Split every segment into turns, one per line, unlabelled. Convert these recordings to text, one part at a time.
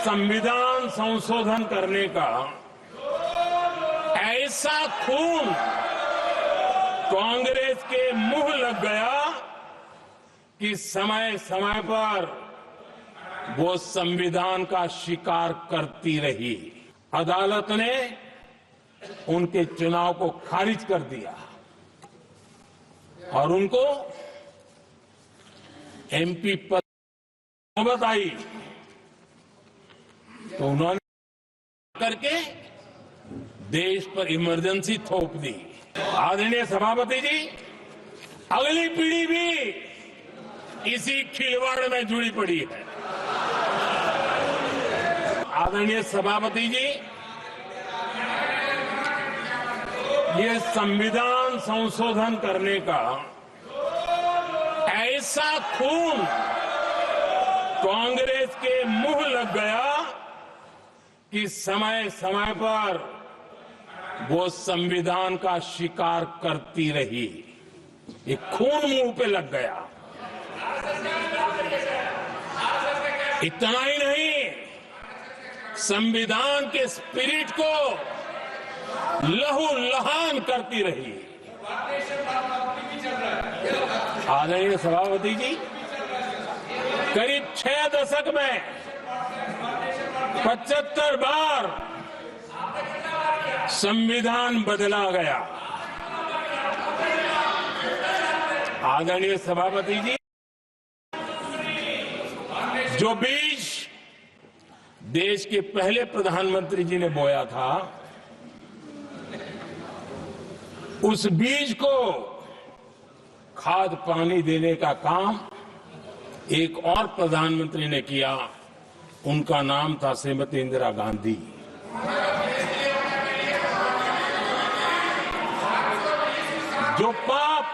संविधान संशोधन करने का ऐसा खून कांग्रेस के मुंह लग गया कि समय समय पर वो संविधान का शिकार करती रही। अदालत ने उनके चुनाव को खारिज कर दिया और उनको एमपी पद नौबत आई तो उन्होंने करके देश पर इमरजेंसी थोप दी। आदरणीय सभापति जी, अगली पीढ़ी भी इसी खिलवाड़ में जुड़ी पड़ी है। आदरणीय सभापति जी, ये संविधान संशोधन करने का ऐसा खून कांग्रेस के मुंह लग गया कि समय समय पर वो संविधान का शिकार करती रही। ये खून मुंह पे लग गया। इतना ही नहीं, संविधान के स्पिरिट को लहूलुहान करती रही। आदरणीय सभापति जी, करीब 6 दशक में 75 बार संविधान बदला गया। आदरणीय सभापति जी, जो बीज देश के पहले प्रधानमंत्री जी ने बोया था, उस बीज को खाद पानी देने का काम एक और प्रधानमंत्री ने किया। उनका नाम था श्रीमती इंदिरा गांधी। जो पाप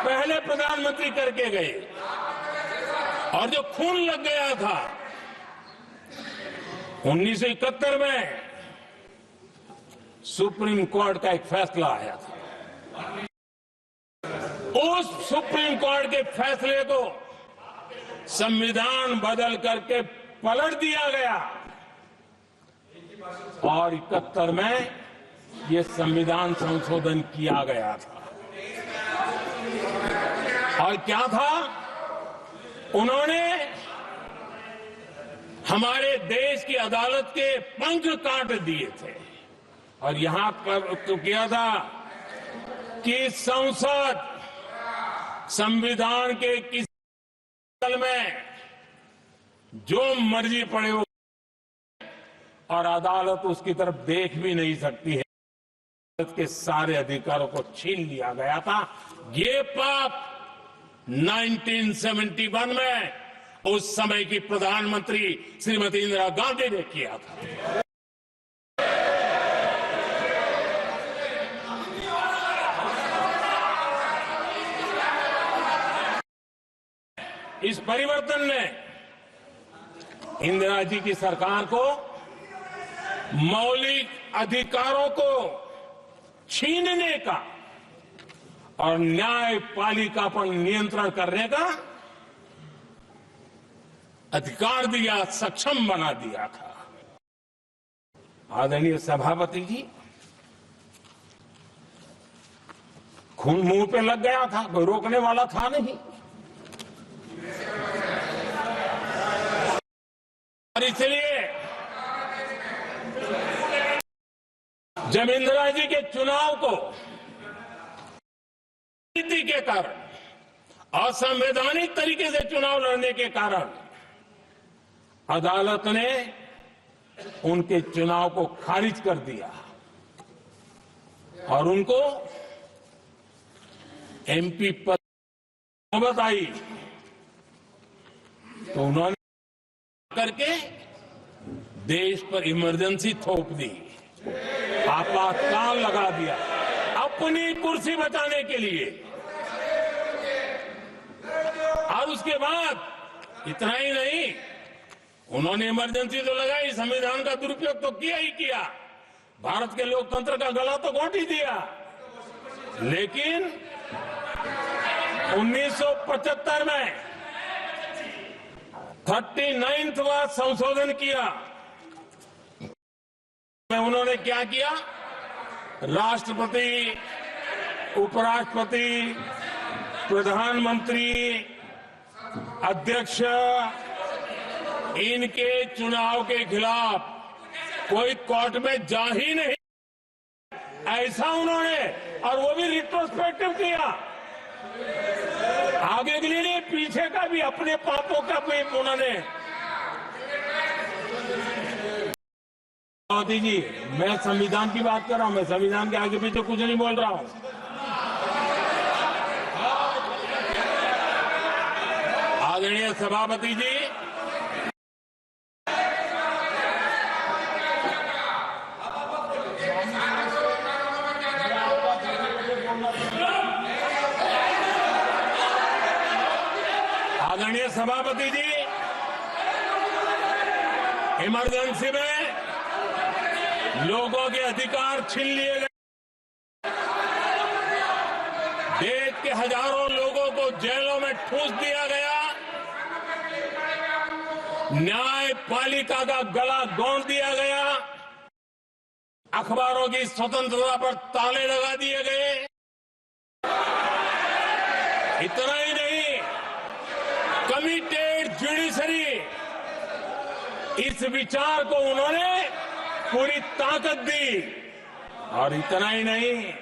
पहले प्रधानमंत्री करके गए और जो खून लग गया था 1971 में, सुप्रीम कोर्ट का एक फैसला आया था। उस सुप्रीम कोर्ट के फैसले को संविधान बदल करके पलट दिया गया और 71 में ये संविधान संशोधन किया गया था। और क्या था, उन्होंने हमारे देश की अदालत के पंख काट दिए थे और यहां पर तो किया था कि संसद संविधान के किसी तल में जो मर्जी पड़े वो और अदालत उसकी तरफ देख भी नहीं सकती है। अदालत के सारे अधिकारों को छीन लिया गया था। ये पाप 1971 में उस समय की प्रधानमंत्री श्रीमती इंदिरा गांधी ने किया था। इस परिवर्तन ने इंदिरा जी की सरकार को मौलिक अधिकारों को छीनने का और न्यायपालिका पर नियंत्रण करने का अधिकार दिया, सक्षम बना दिया था। आदरणीय सभापति जी, खून मुंह पे लग गया था, कोई रोकने वाला था नहीं। और इसलिए जब इंदिरा जी के चुनाव को नीति के कारण, असंवैधानिक तरीके से चुनाव लड़ने के कारण अदालत ने उनके चुनाव को खारिज कर दिया और उनको एमपी पद नौबत आई तो उन्होंने करके देश पर इमरजेंसी थोप दी, आपातकाल लगा दिया अपनी कुर्सी बचाने के लिए। और उसके बाद इतना ही नहीं, उन्होंने इमरजेंसी तो लगाई, संविधान का दुरुपयोग तो किया ही किया, भारत के लोकतंत्र का गला तो घोंट ही दिया। लेकिन 1975 में 39वां संशोधन किया। उन्होंने क्या किया? राष्ट्रपति, उपराष्ट्रपति, प्रधानमंत्री, अध्यक्ष, इनके चुनाव के खिलाफ कोई कोर्ट में जा ही नहीं, ऐसा उन्होंने, और वो भी रिट्रोस्पेक्टिव किया। आगे के लिए नहीं, पीछे का भी, अपने पापों का भी उन्होंने। मोदी जी, मैं संविधान की बात कर रहा हूं, मैं संविधान के आगे पीछे कुछ नहीं बोल रहा हूं। आदरणीय सभापति जी, आदरणीय सभापति जी, इमरजेंसी में लोगों के अधिकार छीन लिए गए, देश के हजारों लोगों को जेलों में ठूस दिया गया, न्यायपालिका का गला दौड़ दिया गया, अखबारों की स्वतंत्रता पर ताले लगा दिए गए। इतना ही नहीं, कमिटेड जुडिशरी, इस विचार को उन्होंने पूरी ताकत दी। और इतना ही नहीं,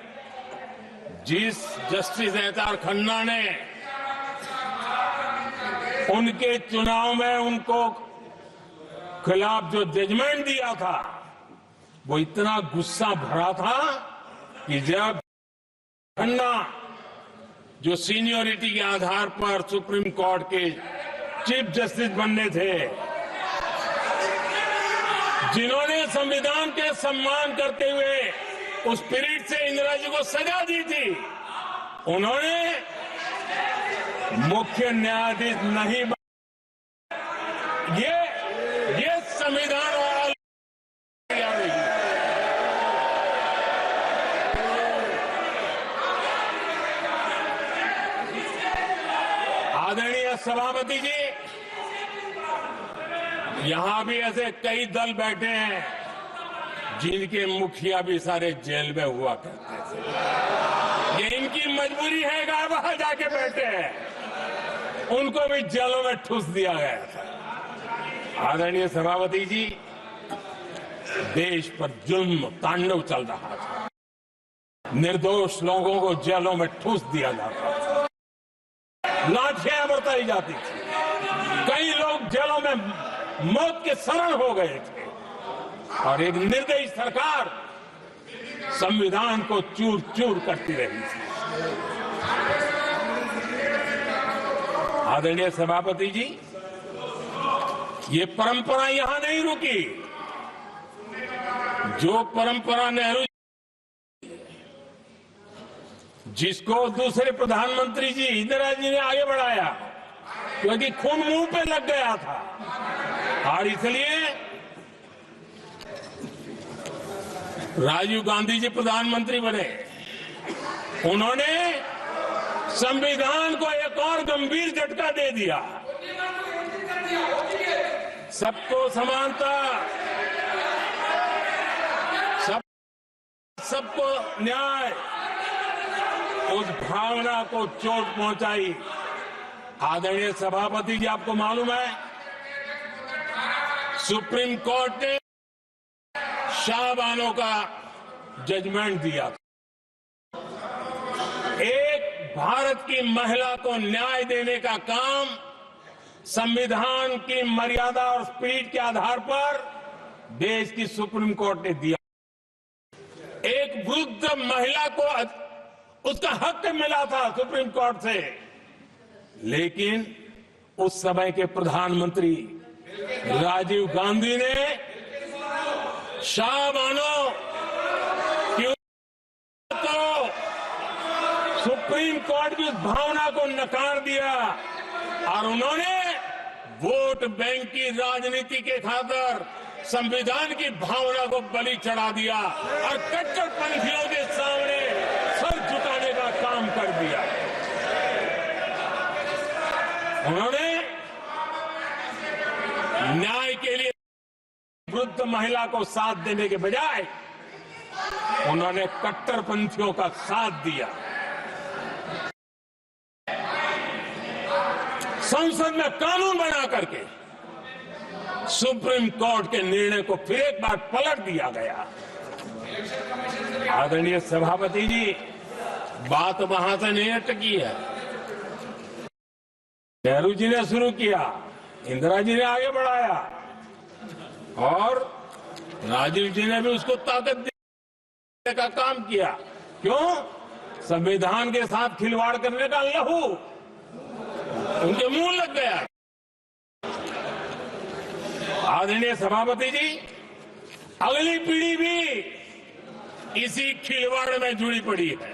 जिस जस्टिस एहतार खन्ना ने उनके चुनाव में उनको खिलाफ जो जजमेंट दिया था, वो इतना गुस्सा भरा था कि जब खन्ना, जो सीनियरिटी के आधार पर सुप्रीम कोर्ट के चीफ जस्टिस बनने थे, जिन्होंने संविधान के सम्मान करते हुए उस पीरियड से इंदिरा जी को सजा दी थी, उन्होंने मुख्य न्यायाधीश नहीं बना। ये संविधान वाला आदरणीय सभापति जी, यहां भी ऐसे कई दल बैठे हैं जिनके मुखिया भी सारे जेल में हुआ करते थे। ये इनकी मजबूरी है कि वहां जाके बैठे हैं, उनको भी जेलों में ठूस दिया गया था। आदरणीय सभापति जी, देश पर जुल्म तांडव चल रहा था, निर्दोष लोगों को जेलों में ठूस दिया जाता था, लाठियां बरताई जाती थी, कई लोग जेलों में मौत के शरण हो गए थे, और एक निर्दयी सरकार संविधान को चूर चूर करती रही थी। आदरणीय सभापति जी, ये परंपरा यहां नहीं रुकी। जो परंपरा नेहरू, जिसको दूसरे प्रधानमंत्री जी इंदिरा जी ने आगे बढ़ाया, क्योंकि खून मुंह पे लग गया था, और इसलिए राजीव गांधी जी प्रधानमंत्री बने। उन्होंने संविधान को एक और गंभीर झटका दे दिया। सबको समानता, सबको न्याय, उस भावना को चोट पहुंचाई। आदरणीय सभापति जी, आपको मालूम है, सुप्रीम कोर्ट ने शाहबानो का जजमेंट दिया था। एक भारत की महिला को न्याय देने का काम संविधान की मर्यादा और स्पिरिट के आधार पर देश की सुप्रीम कोर्ट ने दिया। एक वृद्ध महिला को उसका हक मिला था सुप्रीम कोर्ट से, लेकिन उस समय के प्रधानमंत्री राजीव गांधी ने शाहबानो की तो सुप्रीम कोर्ट की उस भावना को नकार दिया, और उन्होंने वोट बैंक की राजनीति के खातिर संविधान की भावना को बलि चढ़ा दिया और कट्टरपंथियों के सामने सर झुकाने का काम कर दिया। उन्होंने वृद्ध महिला को साथ देने के बजाय उन्होंने कट्टरपंथियों का साथ दिया। संसद में कानून बना करके सुप्रीम कोर्ट के निर्णय को फिर एक बार पलट दिया गया। आदरणीय सभापति जी, बात वहां से नहीं अटकी है। नेहरू जी ने शुरू किया, इंदिरा जी ने आगे बढ़ाया और राजीव जी ने भी उसको ताकत देने का काम किया। क्यों? संविधान के साथ खिलवाड़ करने का लहू उनके मुंह लग गया। आदरणीय सभापति जी, अगली पीढ़ी भी इसी खिलवाड़ में जुड़ी पड़ी है।